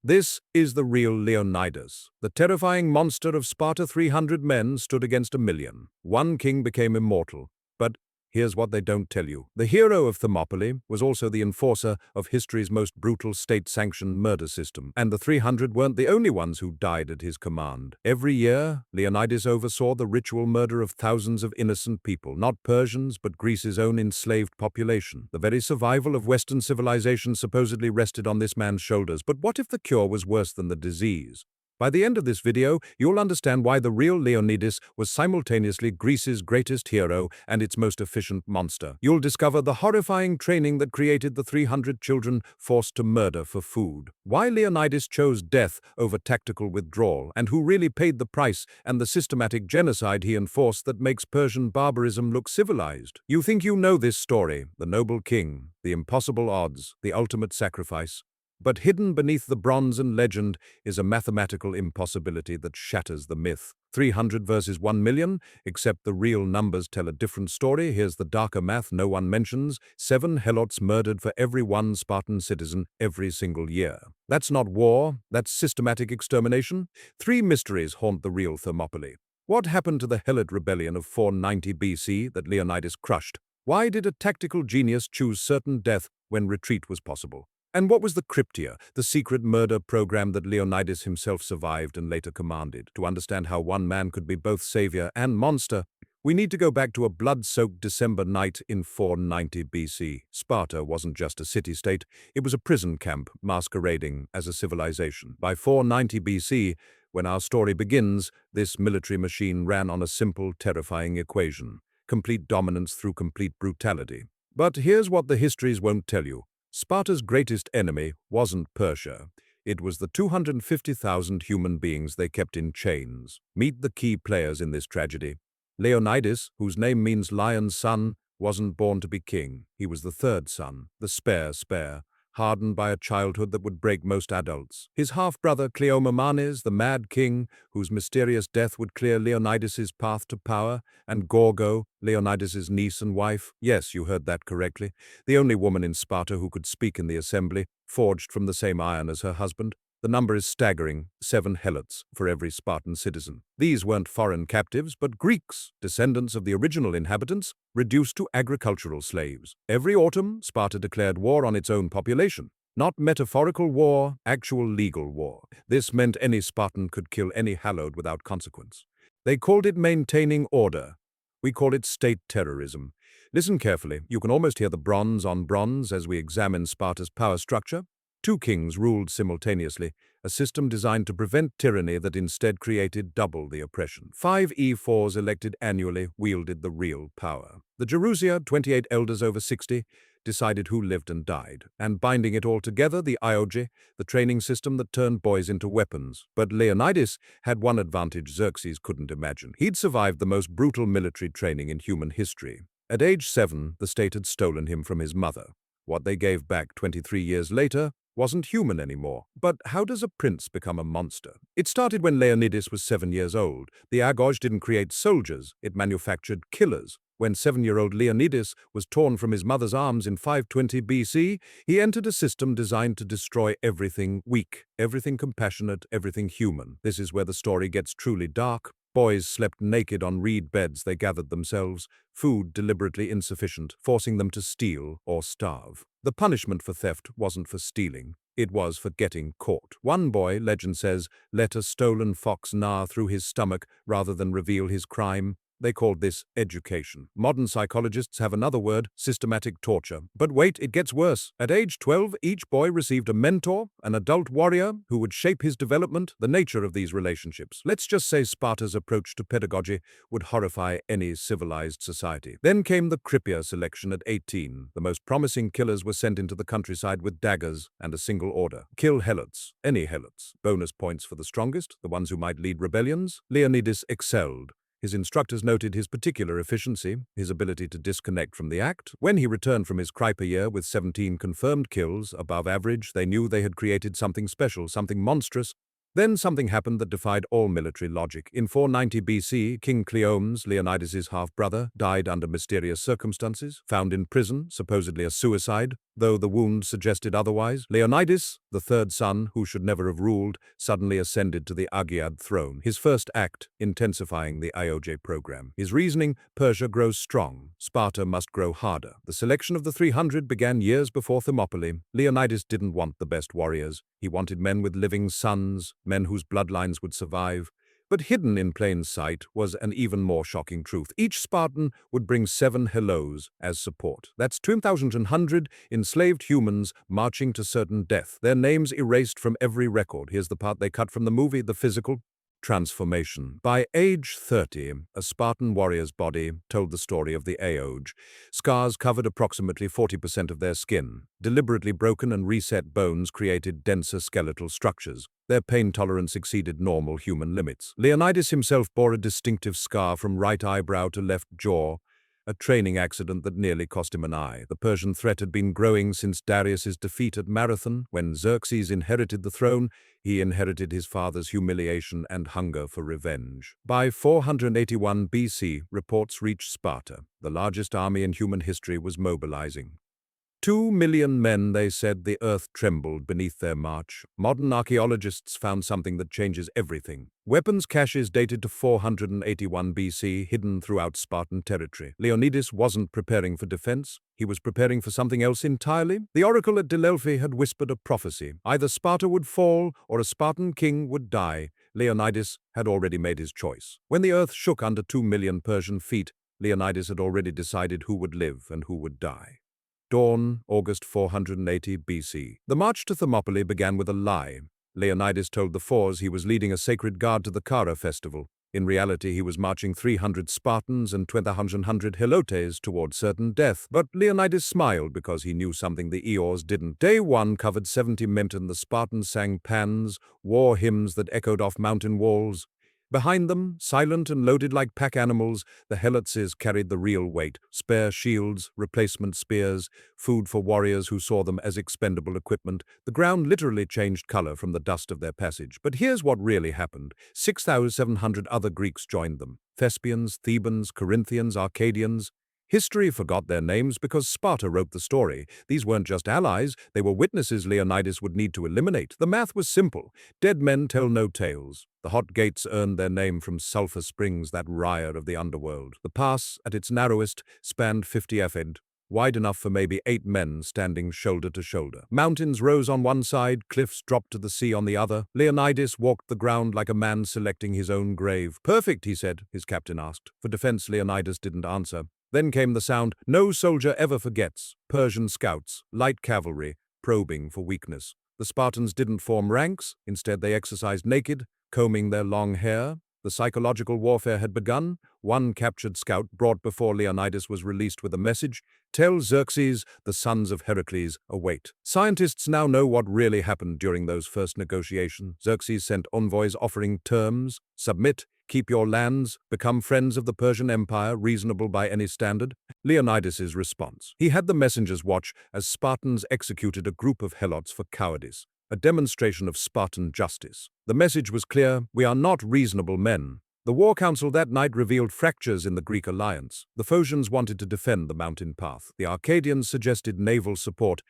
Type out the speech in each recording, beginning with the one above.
This is the real Leonidas. The terrifying monster of Sparta. 300 men stood against 1,000,000. One king became immortal. But here's what they don't tell you. The hero of Thermopylae was also the enforcer of history's most brutal state-sanctioned murder system. And the 300 weren't the only ones who died at his command. Every year, Leonidas oversaw the ritual murder of thousands of innocent people, not Persians, but Greece's own enslaved population. The very survival of Western civilization supposedly rested on this man's shoulders. But what if the cure was worse than the disease? By the end of this video, you'll understand why the real Leonidas was simultaneously Greece's greatest hero and its most efficient monster. You'll discover the horrifying training that created the 300 children forced to murder for food, why Leonidas chose death over tactical withdrawal, and who really paid the price, and the systematic genocide he enforced that makes Persian barbarism look civilized. You think you know this story, the noble king, the impossible odds, the ultimate sacrifice. But hidden beneath the bronze and legend is a mathematical impossibility that shatters the myth. 300 versus 1,000,000, except the real numbers tell a different story. Here's the darker math no one mentions. 7 Helots murdered for every 1 Spartan citizen every single year. That's not war, that's systematic extermination. 3 mysteries haunt the real Thermopylae. What happened to the Helot rebellion of 490 BC that Leonidas crushed? Why did a tactical genius choose certain death when retreat was possible? And what was the Krypteia, the secret murder program that Leonidas himself survived and later commanded? To understand how one man could be both savior and monster, we need to go back to a blood-soaked December night in 490 BC. Sparta wasn't just a city-state, it was a prison camp masquerading as a civilization. By 490 BC, when our story begins, this military machine ran on a simple, terrifying equation: complete dominance through complete brutality. But here's what the histories won't tell you. Sparta's greatest enemy wasn't Persia. It was the 250,000 human beings they kept in chains. Meet the key players in this tragedy. Leonidas, whose name means lion's son, wasn't born to be king. He was the third son, the spare, hardened by a childhood that would break most adults. His half-brother Cleomenes, the mad king, whose mysterious death would clear Leonidas's path to power, and Gorgo, Leonidas's niece and wife. Yes, you heard that correctly. The only woman in Sparta who could speak in the assembly, forged from the same iron as her husband. The number is staggering: 7 Helots for every Spartan citizen. These weren't foreign captives, but Greeks, descendants of the original inhabitants, reduced to agricultural slaves. Every autumn, Sparta declared war on its own population. Not metaphorical war, actual legal war. This meant any Spartan could kill any Helot without consequence. They called it maintaining order. We call it state terrorism. Listen carefully. You can almost hear the bronze on bronze as we examine Sparta's power structure. 2 kings ruled simultaneously, a system designed to prevent tyranny that instead created double the oppression. 5 E4s elected annually wielded the real power. The Gerousia, 28 elders over 60, decided who lived and died, and binding it all together, the Agoge, the training system that turned boys into weapons. But Leonidas had one advantage Xerxes couldn't imagine. He'd survived the most brutal military training in human history. At age 7, the state had stolen him from his mother. What they gave back 23 years later wasn't human anymore. But how does a prince become a monster? It started when Leonidas was 7 years old. The Agoge didn't create soldiers, it manufactured killers. When 7-year-old Leonidas was torn from his mother's arms in 520 BC, he entered a system designed to destroy everything weak, everything compassionate, everything human. This is where the story gets truly dark. Boys slept naked on reed beds they gathered themselves, food deliberately insufficient, forcing them to steal or starve. The punishment for theft wasn't for stealing, it was for getting caught. One boy, legend says, let a stolen fox gnaw through his stomach rather than reveal his crime. They called this education. Modern psychologists have another word: systematic torture. But wait, it gets worse. At age 12, each boy received a mentor, an adult warrior, who would shape his development. The nature of these relationships, let's just say Sparta's approach to pedagogy, would horrify any civilized society. Then came the Krypteia selection at 18. The most promising killers were sent into the countryside with daggers and a single order: kill Helots, any Helots. Bonus points for the strongest, the ones who might lead rebellions. Leonidas excelled. His instructors noted his particular efficiency, his ability to disconnect from the act. When he returned from his Krypteia with 17 confirmed kills, above average, they knew they had created something special, something monstrous. Then something happened that defied all military logic. In 490 BC, King Cleomenes, Leonidas's half-brother, died under mysterious circumstances, found in prison, supposedly a suicide. though the wound suggested otherwise. Leonidas, the third son, who should never have ruled, suddenly ascended to the Agiad throne, his first act intensifying the Agoge program. His reasoning: Persia grows strong, Sparta must grow harder. The selection of the 300 began years before Thermopylae. Leonidas didn't want the best warriors. He wanted men with living sons, men whose bloodlines would survive. But hidden in plain sight was an even more shocking truth. Each Spartan would bring 7 Helots as support. That's 2,100 enslaved humans marching to certain death, their names erased from every record. Here's the part they cut from the movie: the physical transformation. By age 30, a Spartan warrior's body told the story of the Agoge. Scars covered approximately 40% of their skin. Deliberately broken and reset bones created denser skeletal structures. Their pain tolerance exceeded normal human limits. Leonidas himself bore a distinctive scar from right eyebrow to left jaw, a training accident that nearly cost him an eye. The Persian threat had been growing since Darius's defeat at Marathon. When Xerxes inherited the throne, he inherited his father's humiliation and hunger for revenge. By 481 BC, reports reached Sparta. The largest army in human history was mobilizing. 2 million men, they said. The earth trembled beneath their march. Modern archaeologists found something that changes everything. Weapons caches dated to 481 BC, hidden throughout Spartan territory. Leonidas wasn't preparing for defense. He was preparing for something else entirely. The oracle at Delphi had whispered a prophecy. Either Sparta would fall or a Spartan king would die. Leonidas had already made his choice. When the earth shook under 2 million Persian feet, Leonidas had already decided who would live and who would die. Dawn, August 480 BC. The march to Thermopylae began with a lie. Leonidas told the Fours he was leading a sacred guard to the Kara festival. In reality, he was marching 300 Spartans and 2,100 Helots toward certain death. But Leonidas smiled because he knew something the Eors didn't. Day 1 covered 70 men. The Spartans sang pans, war hymns that echoed off mountain walls. Behind them, silent and loaded like pack animals, the Helots carried the real weight: spare shields, replacement spears, food for warriors who saw them as expendable equipment. The ground literally changed color from the dust of their passage. But here's what really happened. 6,700 other Greeks joined them: Thespians, Thebans, Corinthians, Arcadians. History forgot their names because Sparta wrote the story. These weren't just allies, they were witnesses Leonidas would need to eliminate. The math was simple. Dead men tell no tales. The hot gates earned their name from sulfur springs, that riot of the underworld. The pass, at its narrowest, spanned 50 efed, wide enough for maybe 8 men standing shoulder to shoulder. Mountains rose on one side, cliffs dropped to the sea on the other. Leonidas walked the ground like a man selecting his own grave. "Perfect," he said, his captain asked. For defense, Leonidas didn't answer. Then came the sound no soldier ever forgets: Persian scouts, light cavalry, probing for weakness. The Spartans didn't form ranks. Instead, they exercised naked, combing their long hair. The psychological warfare had begun. One captured scout brought before Leonidas was released with a message: "Tell Xerxes the sons of Heracles await." Scientists now know what really happened during those first negotiations. Xerxes sent envoys offering terms: submit, keep your lands, become friends of the Persian Empire, reasonable by any standard. Leonidas's response: he had the messengers watch as Spartans executed a group of Helots for cowardice, a demonstration of Spartan justice. The message was clear: we are not reasonable men. The war council that night revealed fractures in the Greek alliance. The Phocians wanted to defend the mountain path. The Arcadians suggested naval support,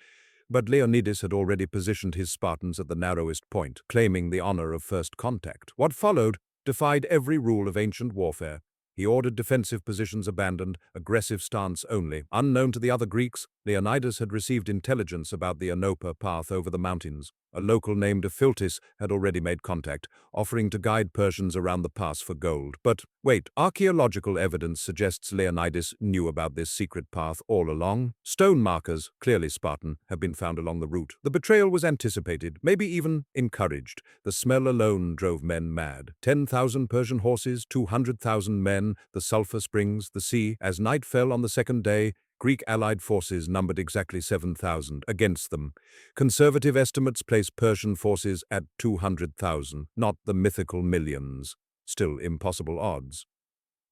but Leonidas had already positioned his Spartans at the narrowest point, claiming the honor of first contact. What followed defied every rule of ancient warfare. He ordered defensive positions abandoned, aggressive stance only. Unknown to the other Greeks, Leonidas had received intelligence about the Anopa path over the mountains. A local named Philtis had already made contact, offering to guide Persians around the pass for gold. But wait, archaeological evidence suggests Leonidas knew about this secret path all along. Stone markers, clearly Spartan, have been found along the route. The betrayal was anticipated, maybe even encouraged. The smell alone drove men mad. 10,000 Persian horses, 200,000 men, the sulfur springs, the sea. As night fell on the second day, Greek allied forces numbered exactly 7,000 against them. Conservative estimates place Persian forces at 200,000, not the mythical millions. Still impossible odds.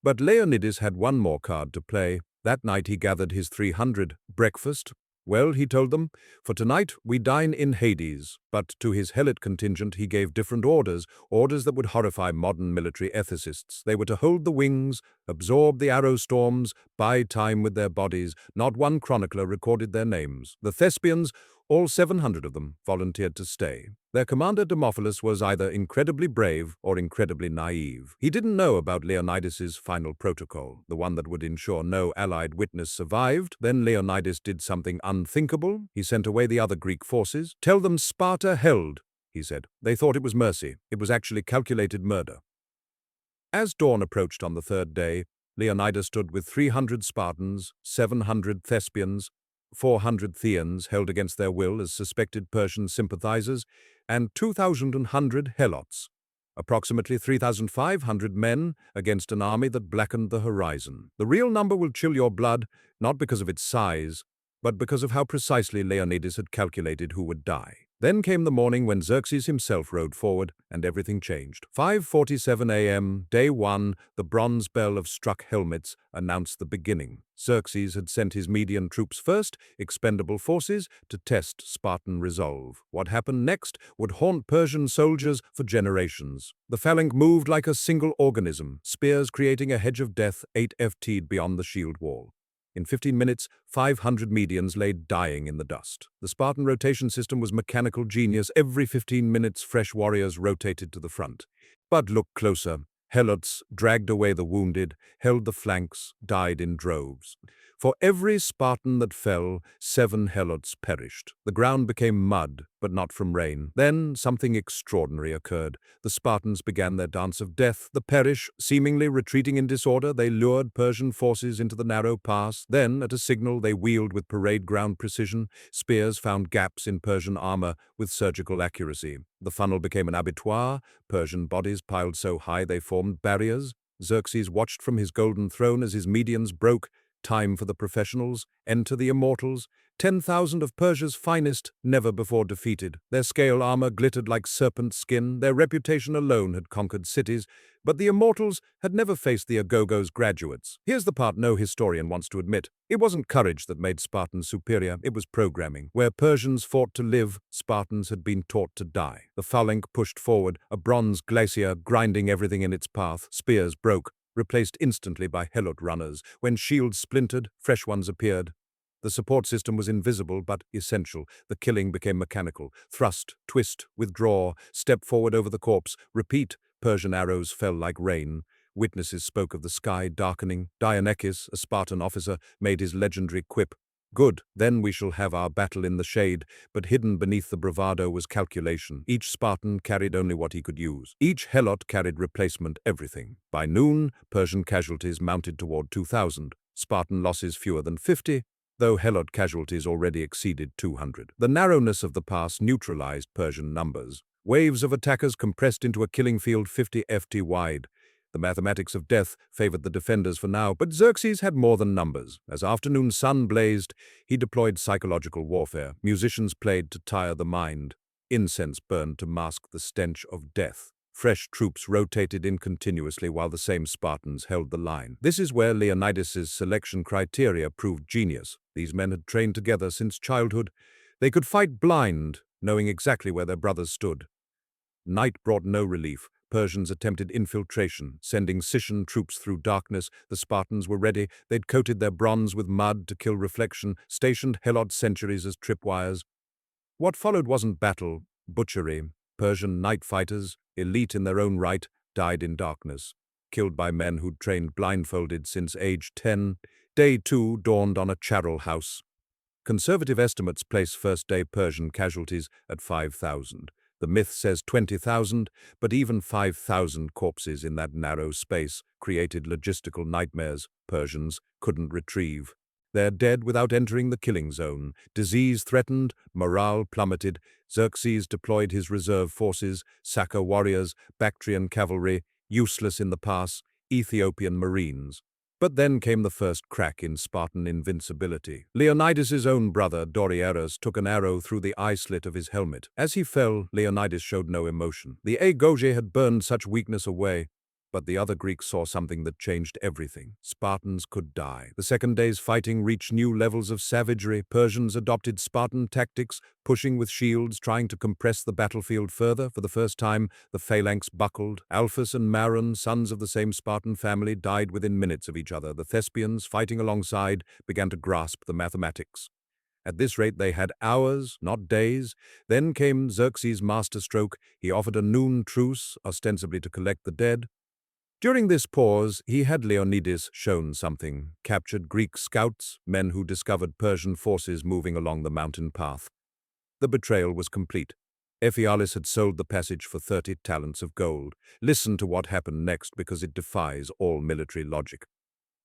But Leonidas had one more card to play. That night he gathered his 300. Breakfast, Well, he told them, for tonight we dine in Hades. But to his Helot contingent he gave different orders that would horrify modern military ethicists. They were to hold the wings, absorb the arrow storms, buy time with their bodies. Not one chronicler recorded their names. The Thespians, all 700 of them, volunteered to stay. Their commander Demophilus was either incredibly brave or incredibly naive. He didn't know about Leonidas's final protocol, the one that would ensure no allied witness survived. Then Leonidas did something unthinkable. He sent away the other Greek forces. "Tell them Sparta held," he said. They thought it was mercy. It was actually calculated murder. As dawn approached on the third day, Leonidas stood with 300 Spartans, 700 Thespians, 400 Theans held against their will as suspected Persian sympathizers, and 2,100 Helots, approximately 3,500 men against an army that blackened the horizon. The real number will chill your blood, not because of its size, but because of how precisely Leonidas had calculated who would die. Then came the morning when Xerxes himself rode forward, and everything changed. 5:47 a.m., day 1, the bronze bell of struck helmets announced the beginning. Xerxes had sent his Median troops first, expendable forces, to test Spartan resolve. What happened next would haunt Persian soldiers for generations. The phalanx moved like a single organism, spears creating a hedge of death 8 ft'd beyond the shield wall. In 15 minutes, 500 Medians lay dying in the dust. The Spartan rotation system was mechanical genius. Every 15 minutes, fresh warriors rotated to the front. But look closer. Helots dragged away the wounded, held the flanks, died in droves. For every Spartan that fell, 7 Helots perished. The ground became mud, but not from rain. Then something extraordinary occurred. The Spartans began their dance of death. The perish, seemingly retreating in disorder, they lured Persian forces into the narrow pass. Then, at a signal they wheeled with parade ground precision. Spears found gaps in Persian armor with surgical accuracy. The funnel became an abattoir. Persian bodies piled so high they formed barriers. Xerxes watched from his golden throne as his Medians broke. Time for the professionals. Enter the immortals. 10,000 of Persia's finest, never before defeated. Their scale armor glittered like serpent skin. Their reputation alone had conquered cities, but the immortals had never faced the Agoge's graduates. Here's the part no historian wants to admit. It wasn't courage that made Spartans superior, it was programming. Where Persians fought to live, Spartans had been taught to die. The phalanx pushed forward, a bronze glacier grinding everything in its path. Spears broke, replaced instantly by Helot runners. When shields splintered, fresh ones appeared. The support system was invisible but essential. The killing became mechanical. Thrust, twist, withdraw, step forward over the corpse, repeat. Persian arrows fell like rain. Witnesses spoke of the sky darkening. Dionychus, a Spartan officer, made his legendary quip. "Good, then we shall have our battle in the shade," but hidden beneath the bravado was calculation. Each Spartan carried only what he could use. Each Helot carried replacement everything. By noon, Persian casualties mounted toward 2,000. Spartan losses fewer than 50, though Helot casualties already exceeded 200. The narrowness of the pass neutralized Persian numbers. Waves of attackers compressed into a killing field 50 ft wide. The mathematics of death favored the defenders for now, but Xerxes had more than numbers. As afternoon sun blazed, he deployed psychological warfare. Musicians played to tire the mind. Incense burned to mask the stench of death. Fresh troops rotated in continuously while the same Spartans held the line. This is where Leonidas's selection criteria proved genius. These men had trained together since childhood. They could fight blind, knowing exactly where their brothers stood. Night brought no relief. Persians attempted infiltration, sending Scythian troops through darkness. The Spartans were ready. They'd coated their bronze with mud to kill reflection, stationed Helot sentries as tripwires. What followed wasn't battle, butchery. Persian night fighters, elite in their own right, died in darkness, killed by men who'd trained blindfolded since age 10. Day 2 dawned on a charral house. Conservative estimates place first-day Persian casualties at 5,000. The myth says 20,000, but even 5,000 corpses in that narrow space created logistical nightmares Persians couldn't retrieve. They're dead without entering the killing zone. Disease threatened, morale plummeted. Xerxes deployed his reserve forces, Saka warriors, Bactrian cavalry, useless in the pass, Ethiopian marines. But then came the first crack in Spartan invincibility. Leonidas's own brother, Dorieras, took an arrow through the eye slit of his helmet. As he fell, Leonidas showed no emotion. The Agoge had burned such weakness away. But the other Greeks saw something that changed everything. Spartans could die. The second day's fighting reached new levels of savagery. Persians adopted Spartan tactics, pushing with shields, trying to compress the battlefield further. For the first time, the phalanx buckled. Alphas and Maron, sons of the same Spartan family, died within minutes of each other. The Thespians, fighting alongside, began to grasp the mathematics. At this rate, they had hours, not days. Then came Xerxes' masterstroke. He offered a noon truce, ostensibly to collect the dead. During this pause, he had Leonidas shown something, captured Greek scouts, men who discovered Persian forces moving along the mountain path. The betrayal was complete. Ephialus had sold the passage for 30 talents of gold. Listen to what happened next, because it defies all military logic.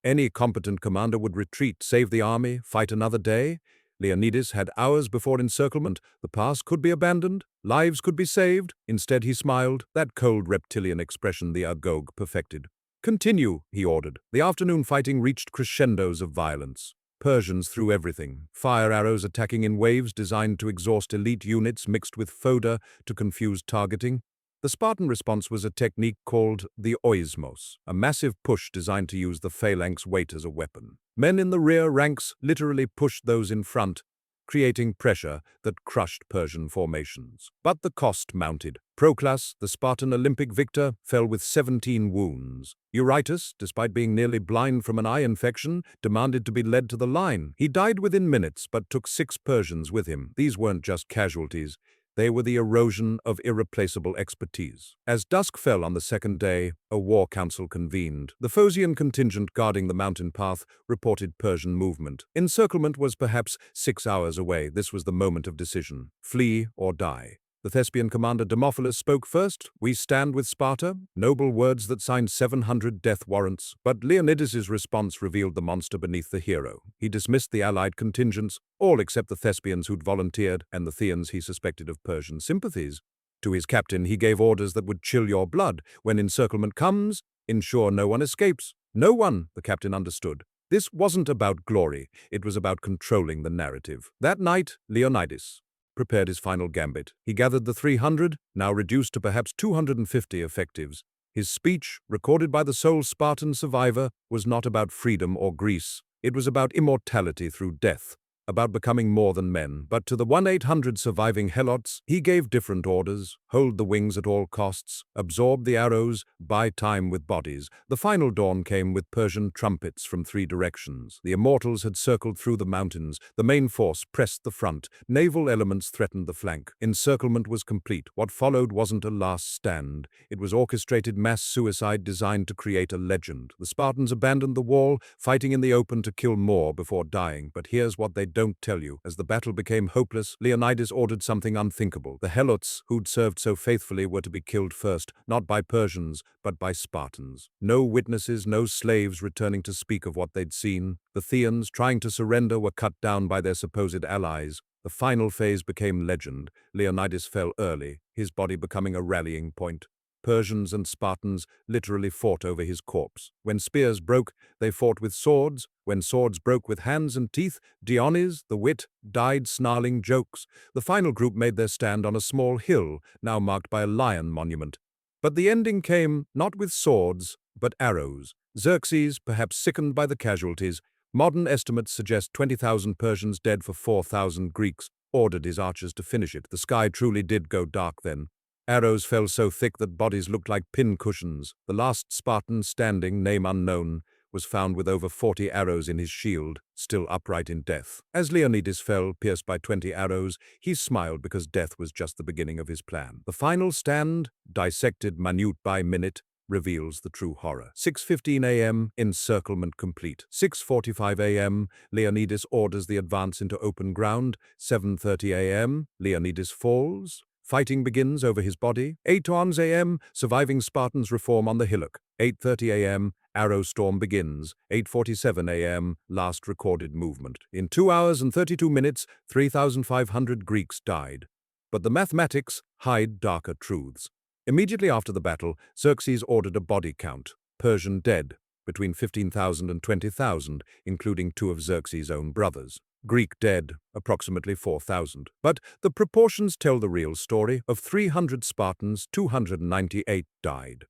Any competent commander would retreat, save the army, fight another day. Leonidas had hours before encirclement. The pass could be abandoned. Lives could be saved. Instead, he smiled, that cold reptilian expression the Agoge perfected. Continue, he ordered. The afternoon fighting reached crescendos of violence. Persians threw everything, fire arrows attacking in waves designed to exhaust elite units mixed with fodder to confuse targeting. The Spartan response was a technique called the oismos, a massive push designed to use the phalanx weight as a weapon. Men in the rear ranks literally pushed those in front, creating pressure that crushed Persian formations. But the cost mounted. Proclus, the Spartan Olympic victor, fell with 17 wounds. Eurytus, despite being nearly blind from an eye infection, demanded to be led to the line. He died within minutes, but took 6 Persians with him. These weren't just casualties. They were the erosion of irreplaceable expertise. As dusk fell on the second day, a war council convened. The Phocian contingent guarding the mountain path reported Persian movement. Encirclement was perhaps 6 hours away. This was the moment of decision. Flee or die. The Thespian commander Demophilus spoke first. "We stand with Sparta," noble words that signed 700 death warrants. But Leonidas's response revealed the monster beneath the hero. He dismissed the allied contingents, all except the Thespians who'd volunteered, and the Theans he suspected of Persian sympathies. To his captain, he gave orders that would chill your blood. When encirclement comes, ensure no one escapes. No one, the captain understood. This wasn't about glory. It was about controlling the narrative. That night, Leonidas prepared his final gambit. He gathered the 300, now reduced to perhaps 250 effectives. His speech, recorded by the sole Spartan survivor, was not about freedom or Greece. It was about immortality through death, about becoming more than men. But to the 1,800 surviving Helots, he gave different orders: hold the wings at all costs, absorb the arrows, buy time with bodies. The final dawn came with Persian trumpets from 3 directions. The immortals had circled through the mountains. The main force pressed the front. Naval elements threatened the flank. Encirclement was complete. What followed wasn't a last stand. It was orchestrated mass suicide designed to create a legend. The Spartans abandoned the wall, fighting in the open to kill more before dying. But here's what they don't tell you. As the battle became hopeless, Leonidas ordered something unthinkable. The Helots, who'd served so faithfully, were to be killed first, not by Persians, but by Spartans. No witnesses, no slaves returning to speak of what they'd seen. The Theans, trying to surrender, were cut down by their supposed allies. The final phase became legend. Leonidas fell early, his body becoming a rallying point. Persians and Spartans literally fought over his corpse. When spears broke, they fought with swords. When swords broke with hands and teeth, Dionys, the wit, died snarling jokes. The final group made their stand on a small hill, now marked by a lion monument. But the ending came not with swords, but arrows. Xerxes, perhaps sickened by the casualties, modern estimates suggest 20,000 Persians dead for 4,000 Greeks, ordered his archers to finish it. The sky truly did go dark then. Arrows fell so thick that bodies looked like pin cushions. The last Spartan standing, name unknown, was found with over 40 arrows in his shield, still upright in death. As Leonidas fell, pierced by 20 arrows, he smiled because death was just the beginning of his plan. The final stand, dissected minute by minute, reveals the true horror. 6:15 a.m., encirclement complete. 6:45 a.m., Leonidas orders the advance into open ground. 7:30 a.m., Leonidas falls. Fighting begins over his body. 8 a.m., surviving Spartans reform on the hillock. 8:30 a.m., arrow storm begins. 8:47 a.m., last recorded movement. In 2 hours and 32 minutes, 3,500 Greeks died. But the mathematics hide darker truths. Immediately after the battle, Xerxes ordered a body count. Persian dead, between 15,000 and 20,000, including 2 of Xerxes' own brothers. Greek dead, approximately 4,000. But the proportions tell the real story. Of 300 Spartans, 298 died.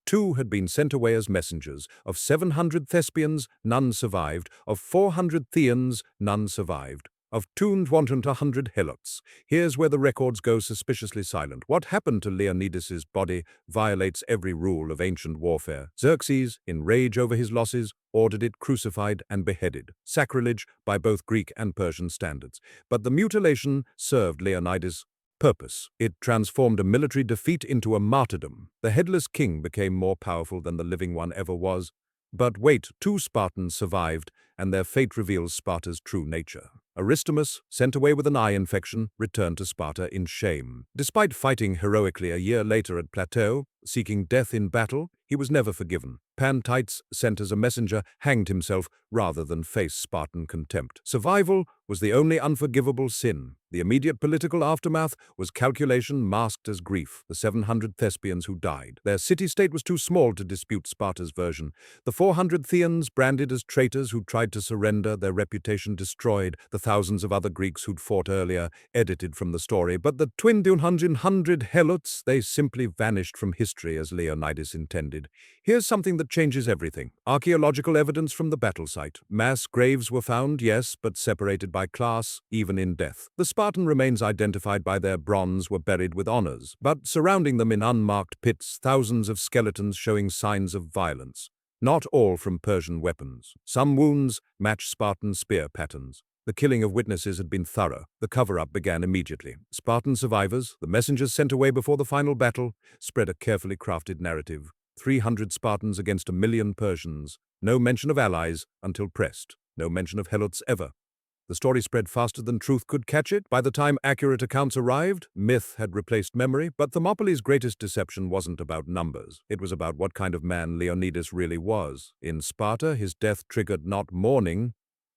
2 had been sent away as messengers. Of 700 Thespians, none survived. Of 400 Theans, none survived. Of 200 Helots. Here's where the records go suspiciously silent. What happened to Leonidas's body violates every rule of ancient warfare. Xerxes, in rage over his losses, ordered it crucified and beheaded. Sacrilege by both Greek and Persian standards. But the mutilation served Leonidas' purpose. It transformed a military defeat into a martyrdom. The headless king became more powerful than the living one ever was. But wait, 2 Spartans survived, and their fate reveals Sparta's true nature. Aristomus, sent away with an eye infection, returned to Sparta in shame. Despite fighting heroically a year later at Plateau, seeking death in battle, he was never forgiven. Pantites, sent as a messenger, hanged himself rather than face Spartan contempt. Survival was the only unforgivable sin. The immediate political aftermath was calculation masked as grief. The 700 Thespians who died. Their city-state was too small to dispute Sparta's version. The 400 Theans, branded as traitors who tried to surrender, their reputation destroyed. The thousands of other Greeks who'd fought earlier, edited from the story. But the 200 Helots, they simply vanished from history as Leonidas intended. Here's something that changes everything. Archaeological evidence from the battle site. Mass graves were found, yes, but separated by class, even in death. The Spartan remains identified by their bronze were buried with honors, but surrounding them in unmarked pits, thousands of skeletons showing signs of violence. Not all from Persian weapons. Some wounds match Spartan spear patterns. The killing of witnesses had been thorough. The cover-up began immediately. Spartan survivors, the messengers sent away before the final battle, spread a carefully crafted narrative. 300 Spartans against 1,000,000 Persians. No mention of allies until pressed. No mention of Helots ever. The story spread faster than truth could catch it. By the time accurate accounts arrived, myth had replaced memory. But Thermopylae's greatest deception wasn't about numbers. It was about what kind of man Leonidas really was. In Sparta, his death triggered not mourning,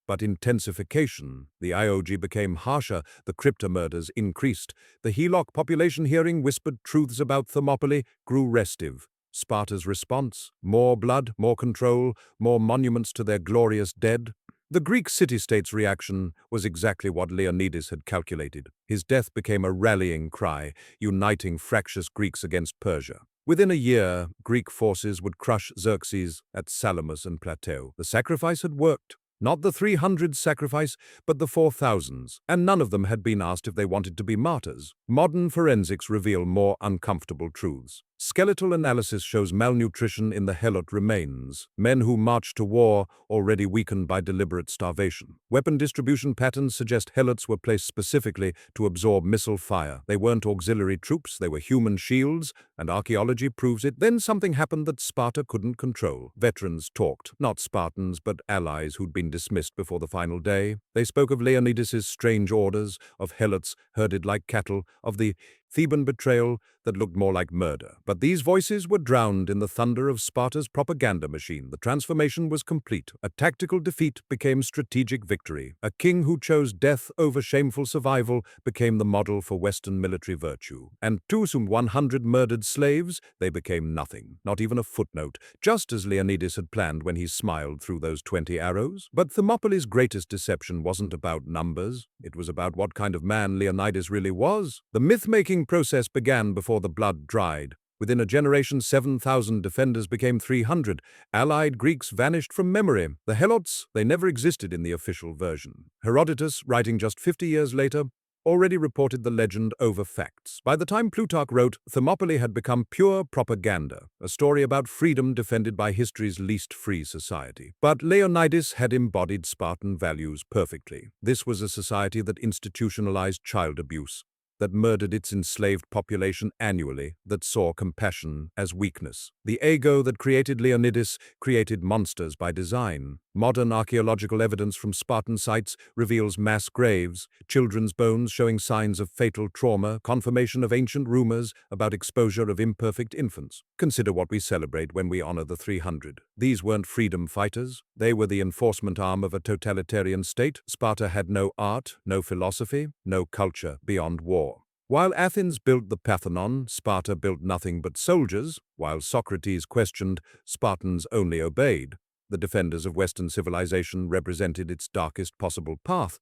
but intensification. The Agoge became harsher, the Krypteia murders increased. The Helot population, hearing whispered truths about Thermopylae, grew restive. Sparta's response? More blood, more control, more monuments to their glorious dead. The Greek city-state's reaction was exactly what Leonidas had calculated. His death became a rallying cry, uniting fractious Greeks against Persia. Within a year, Greek forces would crush Xerxes at Salamis and Plateau. The sacrifice had worked. Not the 300 sacrifice, but the 4,000s, and none of them had been asked if they wanted to be martyrs. Modern forensics reveal more uncomfortable truths. Skeletal analysis shows malnutrition in the Helot remains, men who marched to war already weakened by deliberate starvation. Weapon distribution patterns suggest Helots were placed specifically to absorb missile fire. They weren't auxiliary troops, they were human shields, and archaeology proves it. Then something happened that Sparta couldn't control. Veterans talked, not Spartans, but allies who'd been dismissed before the final day. They spoke of Leonidas's strange orders, of Helots herded like cattle, of the Theban betrayal that looked more like murder. But these voices were drowned in the thunder of Sparta's propaganda machine. The transformation was complete. A tactical defeat became strategic victory. A king who chose death over shameful survival became the model for Western military virtue. And 200 murdered slaves, they became nothing, not even a footnote, just as Leonidas had planned when he smiled through those 20 arrows. But Thermopylae's greatest deception wasn't about numbers. It was about what kind of man Leonidas really was. The myth-making process began before the blood dried. Within a generation, 7,000 defenders became 300. Allied Greeks vanished from memory. The Helots, they never existed in the official version. Herodotus, writing just 50 years later, already reported the legend over facts. By the time Plutarch wrote, Thermopylae had become pure propaganda, a story about freedom defended by history's least free society. But Leonidas had embodied Spartan values perfectly. This was a society that institutionalized child abuse, that murdered its enslaved population annually, that saw compassion as weakness. The ego that created Leonidas created monsters by design. Modern archaeological evidence from Spartan sites reveals mass graves, children's bones showing signs of fatal trauma, confirmation of ancient rumors about exposure of imperfect infants. Consider what we celebrate when we honor the 300. These weren't freedom fighters. They were the enforcement arm of a totalitarian state. Sparta had no art, no philosophy, no culture beyond war. While Athens built the Parthenon, Sparta built nothing but soldiers. While Socrates questioned, Spartans only obeyed. The defenders of Western civilization represented its darkest possible path.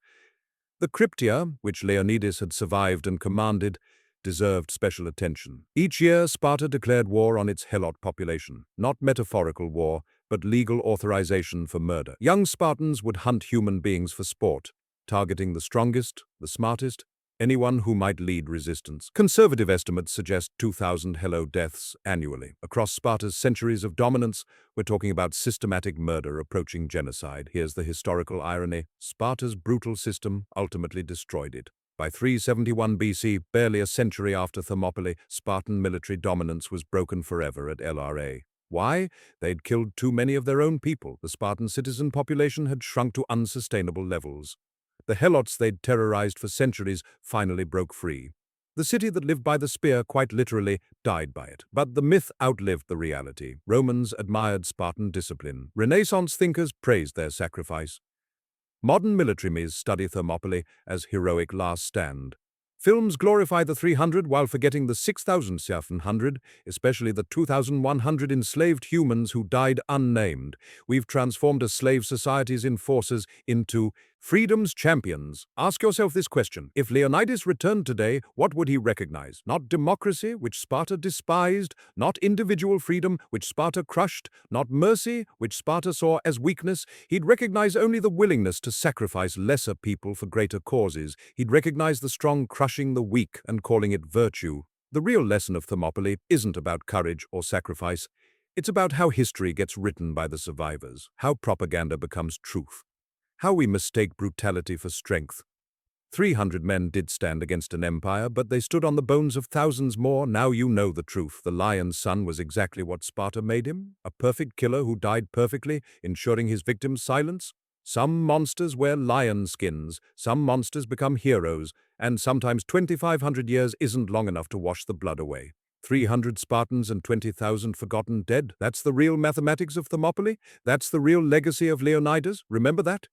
The Krypteia, which Leonidas had survived and commanded, deserved special attention. Each year, Sparta declared war on its Helot population. Not metaphorical war, but legal authorization for murder. Young Spartans would hunt human beings for sport, targeting the strongest, the smartest, anyone who might lead resistance. Conservative estimates suggest 2,000 Helot deaths annually. Across Sparta's centuries of dominance, we're talking about systematic murder approaching genocide. Here's the historical irony. Sparta's brutal system ultimately destroyed it. By 371 BC, barely a century after Thermopylae, Spartan military dominance was broken forever at LRA. Why? They'd killed too many of their own people. The Spartan citizen population had shrunk to unsustainable levels. The Helots they'd terrorized for centuries finally broke free. The city that lived by the spear, quite literally, died by it. But the myth outlived the reality. Romans admired Spartan discipline. Renaissance thinkers praised their sacrifice. Modern military myths study Thermopylae as heroic last stand. Films glorify the 300 while forgetting the 6,700, especially the 2,100 enslaved humans who died unnamed. We've transformed a slave society's enforcers into freedom's champions. Ask yourself this question. If Leonidas returned today, what would he recognize? Not democracy, which Sparta despised, not individual freedom, which Sparta crushed, not mercy, which Sparta saw as weakness. He'd recognize only the willingness to sacrifice lesser people for greater causes. He'd recognize the strong crushing the weak and calling it virtue. The real lesson of Thermopylae isn't about courage or sacrifice. It's about how history gets written by the survivors, how propaganda becomes truth, how we mistake brutality for strength. 300 men did stand against an empire, but they stood on the bones of thousands more. Now you know the truth. The lion's son was exactly what Sparta made him, a perfect killer who died perfectly, ensuring his victims' silence. Some monsters wear lion skins, some monsters become heroes, and sometimes 2,500 years isn't long enough to wash the blood away. 300 Spartans and 20,000 forgotten dead. That's the real mathematics of Thermopylae. That's the real legacy of Leonidas. Remember that?